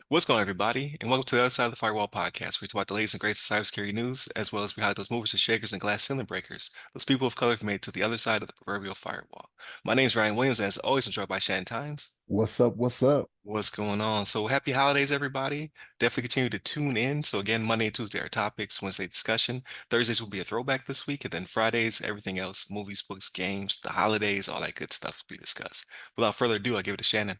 What's going on, everybody, and welcome to the other side of the Firewall podcast. We talk about the latest and greatest of cybersecurity news, as well as we highlight those movers and shakers and glass ceiling breakers, those people of color who've made it to the other side of the proverbial firewall. My name is Ryan Williams, and as always, I'm joined by Shannon Times. What's up? What's up? What's going on? So happy holidays, everybody. Definitely continue to tune in. So again, Monday and Tuesday are topics, Wednesday discussion. Thursdays will be a throwback this week, and then Fridays, everything else, movies, books, games, the holidays, all that good stuff will be discussed. Without further ado, I'll give it to Shannon.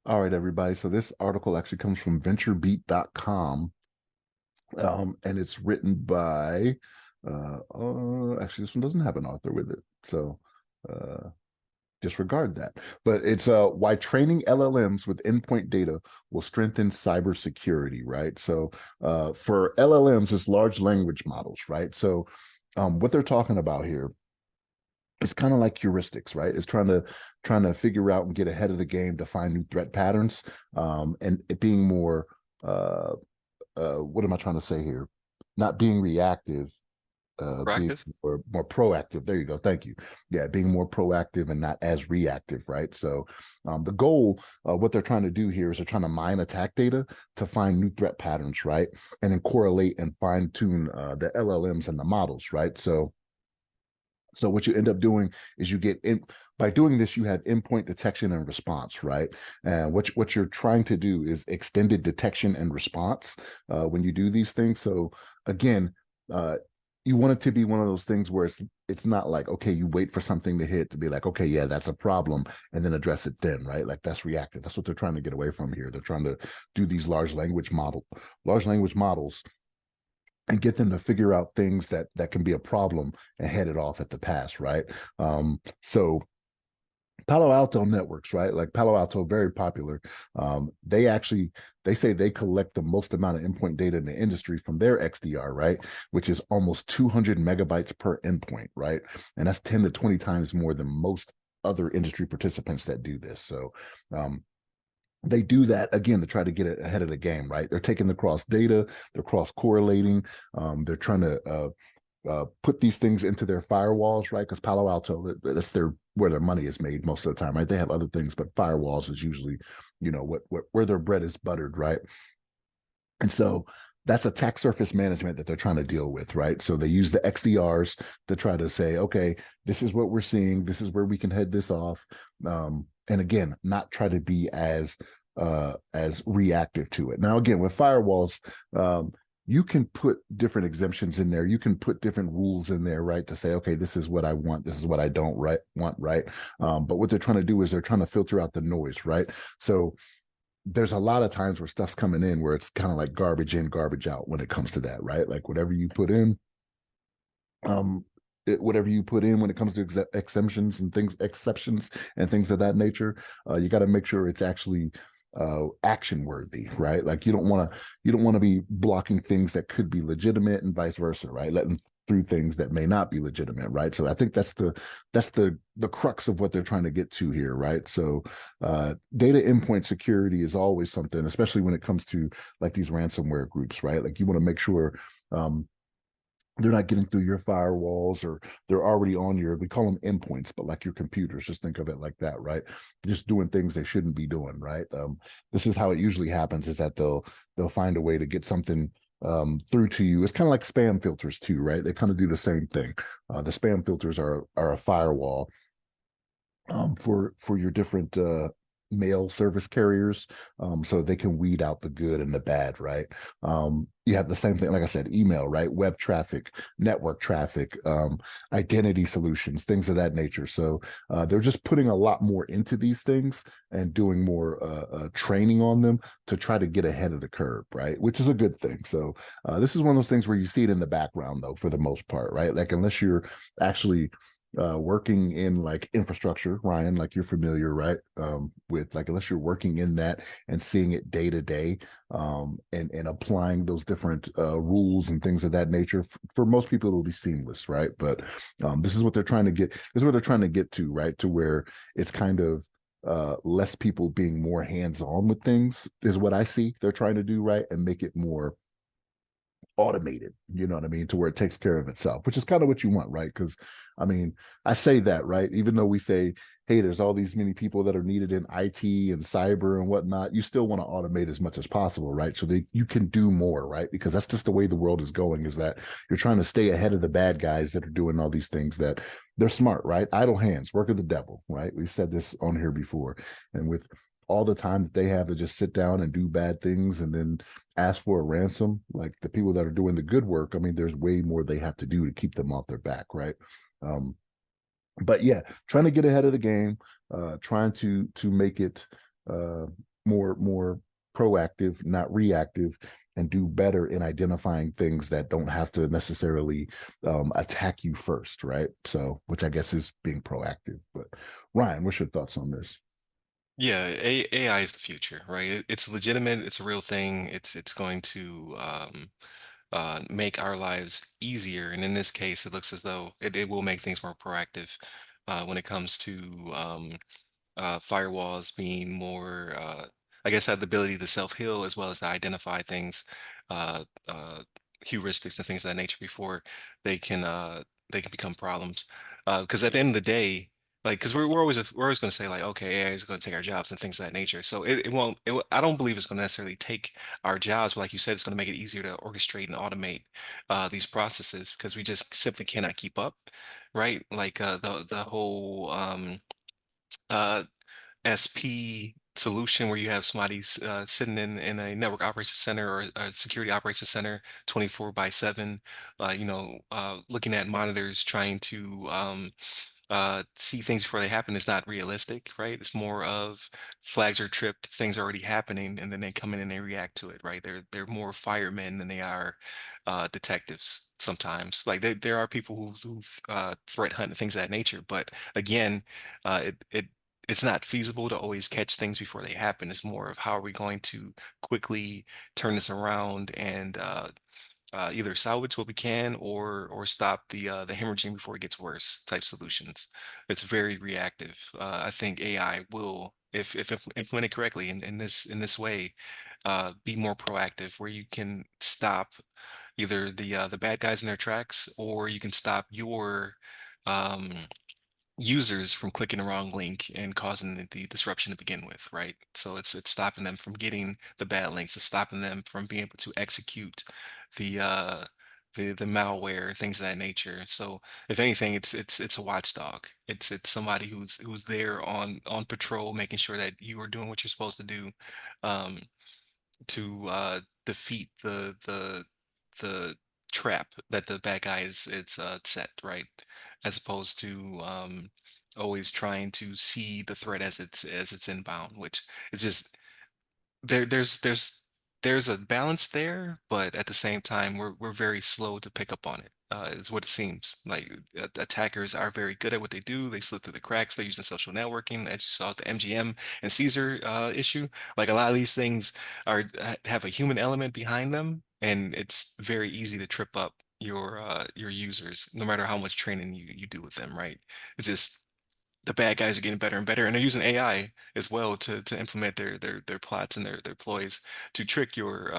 All right, everybody. So this article actually comes from venturebeat.com, and it's written by, actually, this one doesn't have an author with it. So disregard that. But it's why training LLMs with endpoint data will strengthen cybersecurity, right? So for LLMs, it's large language models, right? So what they're talking about here, it's kind of like heuristics, right? It's trying to figure out and get ahead of the game to find new threat patterns, and it being more what am I trying to say here? Not being reactive, being Proactive? more proactive. There you go. Thank you. Yeah, being more proactive and not as reactive, right? So the goal, what they're trying to do here is they're trying to mine attack data to find new threat patterns, right? And then correlate and fine tune the LLMs and the models, right? So what you end up doing is you get in by doing this, you have endpoint detection and response, right? And what you're trying to do is extended detection and response when you do these things. So again, you want it to be one of those things where it's not like, okay, you wait for something to hit to be like, okay, yeah, that's a problem, and then address it then, right? Like that's reactive. That's what they're trying to get away from here. They're trying to do these large language models and get them to figure out things that can be a problem and head it off at the pass, right? So Palo Alto networks, right? Like Palo Alto, very popular. They say they collect the most amount of endpoint data in the industry from their XDR, right? Which is almost 200 megabytes per endpoint, right? And that's 10 to 20 times more than most other industry participants that do this. So they do that again to try to get it ahead of the game, right? They're taking the cross data, they're cross correlating, they're trying to put these things into their firewalls, right? Because Palo Alto, that's where their money is made most of the time, right? They have other things, but firewalls is usually, where their bread is buttered, right? And so that's attack surface management that they're trying to deal with, right? So they use the XDRs to try to say, okay, this is what we're seeing, this is where we can head this off, and again, not try to be as reactive to it. Now, again, with firewalls, you can put different exemptions in there. You can put different rules in there, right? To say, okay, this is what I want. This is what I don't want, right? But what they're trying to do is they're trying to filter out the noise, right? So there's a lot of times where stuff's coming in where it's kind of like garbage in, garbage out when it comes to that, right? Like whatever you put in, whatever you put in when it comes to exceptions and things of that nature, you got to make sure it's actually action worthy, right? Like you don't want to be blocking things that could be legitimate and vice versa, right? Letting through things that may not be legitimate, right? So I think that's the crux of what they're trying to get to here, right? So data endpoint security is always something, especially when it comes to like these ransomware groups, right? Like you want to make sure they're not getting through your firewalls, or they're already on we call them endpoints, but like your computers, just think of it like that, right? Just doing things they shouldn't be doing, right? This is how it usually happens, is that they'll find a way to get something through to you. It's kind of like spam filters too, right? They kind of do the same thing. The spam filters are a firewall for your different mail service carriers, so they can weed out the good and the bad, right? You have the same thing, like I said, email, right? Web traffic, network traffic, identity solutions, things of that nature. So they're just putting a lot more into these things and doing more training on them to try to get ahead of the curve, right? Which is a good thing. So this is one of those things where you see it in the background, though, for the most part, right? Like unless you're actually working in like infrastructure, Ryan, like you're familiar, right? With like, unless you're working in that and seeing it day to day, and applying those different rules and things of that nature, for most people, it'll be seamless, right? But this is what they're trying to get. This is what they're trying to get to, right? To where it's kind of less people being more hands-on with things is what I see they're trying to do, right? And make it more automated, you know what I mean, to where it takes care of itself, which is kind of what you want, right? Because I mean, I say that, right? Even though we say, hey, there's all these many people that are needed in IT and cyber and whatnot, you still want to automate as much as possible, right? So that you can do more, right? Because that's just the way the world is going, is that you're trying to stay ahead of the bad guys that are doing all these things that they're smart, right? Idle hands, work of the devil, right? We've said this on here before. And with all the time that they have to just sit down and do bad things and then ask for a ransom, like the people that are doing the good work, I mean, there's way more they have to do to keep them off their back, right? Um, but yeah, trying to get ahead of the game, trying to make it uh, more proactive, not reactive, and do better in identifying things that don't have to necessarily attack you first, right? So, which I guess is being proactive. But Ryan, what's your thoughts on this? Yeah, AI is the future, right? It's legitimate. It's a real thing. It's going to make our lives easier. And in this case, it looks as though it will make things more proactive when it comes to firewalls being more, I guess, have the ability to self-heal as well as to identify things, uh, uh, heuristics and things of that nature before they can uh, they can become problems. Because at the end of the day, like, because we're always going to say like, okay, AI is going to take our jobs and things of that nature. So it won't. I don't believe it's going to necessarily take our jobs, but like you said, it's going to make it easier to orchestrate and automate these processes because we just simply cannot keep up, right? Like the whole uh, SP solution where you have somebody sitting in a network operations center or a security operations center 24 by 7, looking at monitors, trying to see things before they happen is not realistic, right? It's more of flags are tripped, things are already happening, and then they come in and they react to it, right? They're more firemen than they are detectives sometimes. Like there are people who threat hunt and things of that nature, but again, it's not feasible to always catch things before they happen. It's more of how are we going to quickly turn this around and either salvage what we can or stop the hemorrhaging before it gets worse type solutions. It's very reactive. I think AI will, if implemented correctly in this way, be more proactive, where you can stop either the bad guys in their tracks, or you can stop your um, users from clicking the wrong link and causing the disruption to begin with, right? So it's stopping them from getting the bad links, it's stopping them from being able to execute the uh the malware, things of that nature. So if anything, it's a watchdog. It's somebody who's there on patrol, making sure that you are doing what you're supposed to do. Um, to defeat the trap that the bad guy is it's set, right? As opposed to always trying to see the threat as it's inbound, which is just there's a balance there, but at the same time, we're very slow to pick up on it. Is what it seems like. Attackers are very good at what they do. They slip through the cracks. They're using social networking, as you saw with the MGM and Caesar issue. Like a lot of these things have a human element behind them, and it's very easy to trip up your users, no matter how much training you do with them, right? It's just the bad guys are getting better and better, and they're using AI as well to implement their plots and their ploys to trick your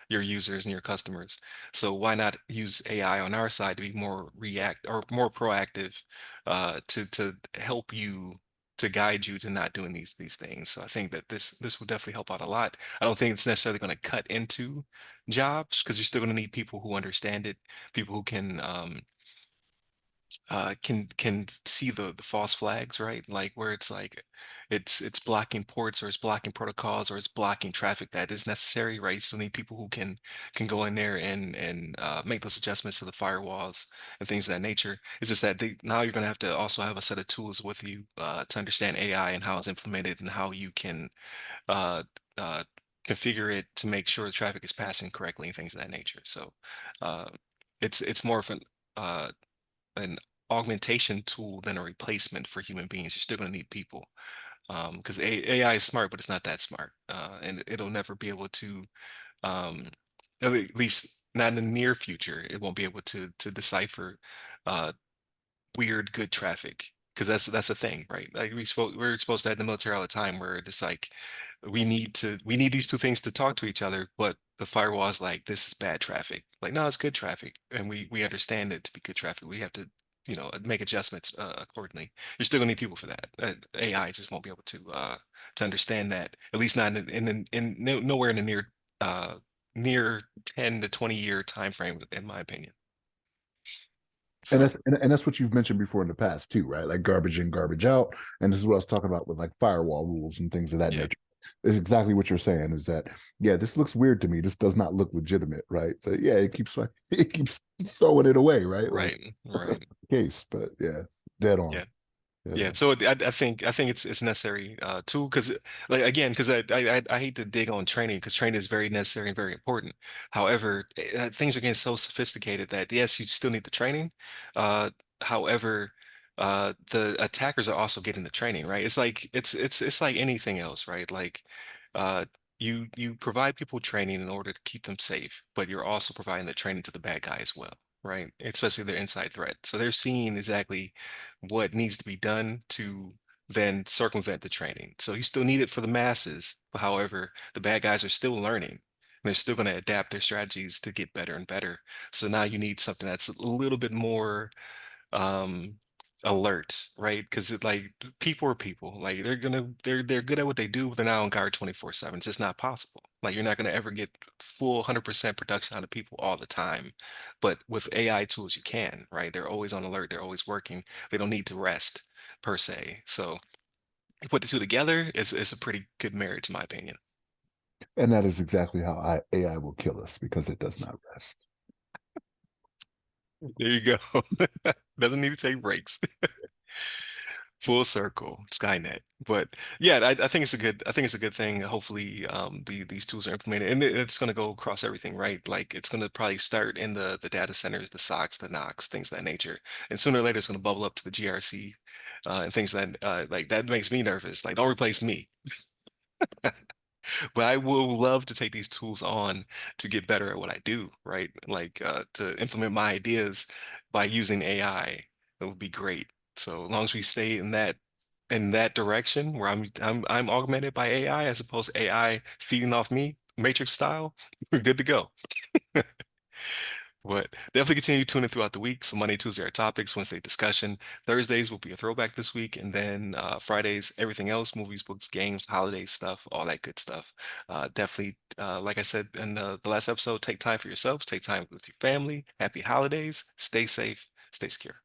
users and your customers. So why not use AI on our side to be more react or more proactive, to help you, to guide you to not doing these things. So I think that this will definitely help out a lot. I don't think it's necessarily going to cut into jobs because you're still going to need people who understand it, people who can see the false flags, right? Like where it's like it's blocking ports or it's blocking protocols or it's blocking traffic that is necessary, right? So need people who can go in there and make those adjustments to the firewalls and things of that nature. It's just that now you're gonna have to also have a set of tools with you to understand AI and how it's implemented and how you can uh, uh, configure it to make sure the traffic is passing correctly and things of that nature. So uh, it's more of an augmentation tool than a replacement for human beings. You're still going to need people because AI is smart, but it's not that smart, and it'll never be able to, um, at least not in the near future. It won't be able to decipher uh, weird good traffic. because that's the thing, right? Like we're supposed to have in the military all the time where it's like we need these two things to talk to each other, but the firewall is like this is bad traffic. Like no, it's good traffic, and we understand it to be good traffic. We have to make adjustments accordingly. You're still gonna need people for that. AI just won't be able to understand that, at least not nowhere in the uh near 10 to 20-year time frame, in my opinion. And So and that's what you've mentioned before in the past too, right? Like garbage in, garbage out. And this is what I was talking about with like firewall rules and things of that yeah, nature. It's exactly what you're saying is that, yeah, this looks weird to me. This does not look legitimate, right? So yeah, it keeps it keeps throwing it away, right? Like right, that's right. the case, but yeah, dead on, Yeah. dead Yeah, on. so I think it's necessary too, because like again, because I hate to dig on training, because training is very necessary and very important. However, things are getting so sophisticated that yes, you still need the training. Uh, however, the attackers are also getting the training, right? It's like it's like anything else, right? Like uh, you provide people training in order to keep them safe, but you're also providing the training to the bad guy as well, right? Especially their inside threat. So they're seeing exactly what needs to be done to then circumvent the training. So you still need it for the masses. But however, the bad guys are still learning. And they're still going to adapt their strategies to get better and better. So now you need something that's a little bit more um alert, right? Because it's like people are people. Like they're good at what they do, but they're not on guard 24/7. It's just not possible. Like you're not gonna ever get full 100% production out of people all the time. But with AI tools, you can, right? They're always on alert, they're always working. They don't need to rest per se. So you put the two together, it's a pretty good marriage, in my opinion. And that is exactly how AI will kill us because it does not rest. There you go. Doesn't need to take breaks. Full circle, Skynet. But yeah, I think it's a good, I think it's a good thing. Hopefully, these tools are implemented, and it's going to go across everything, right? Like it's going to probably start in the data centers, the SOCs, the NOCs, things of that nature, and sooner or later it's going to bubble up to the GRC, and things that like that makes me nervous. Like, don't replace me. But I will love to take these tools on to get better at what I do, right? Like to implement my ideas by using AI. It would be great. So as long as we stay in that direction where I'm augmented by AI as opposed to AI feeding off me, Matrix style, we're good to go. But definitely continue tuning throughout the week. So Monday, Tuesday are topics, Wednesday discussion. Thursdays will be a throwback this week, and then Fridays, everything else, movies, books, games, holiday stuff, all that good stuff. Definitely, like I said in the last episode, take time for yourselves, take time with your family. Happy holidays. Stay safe. Stay secure.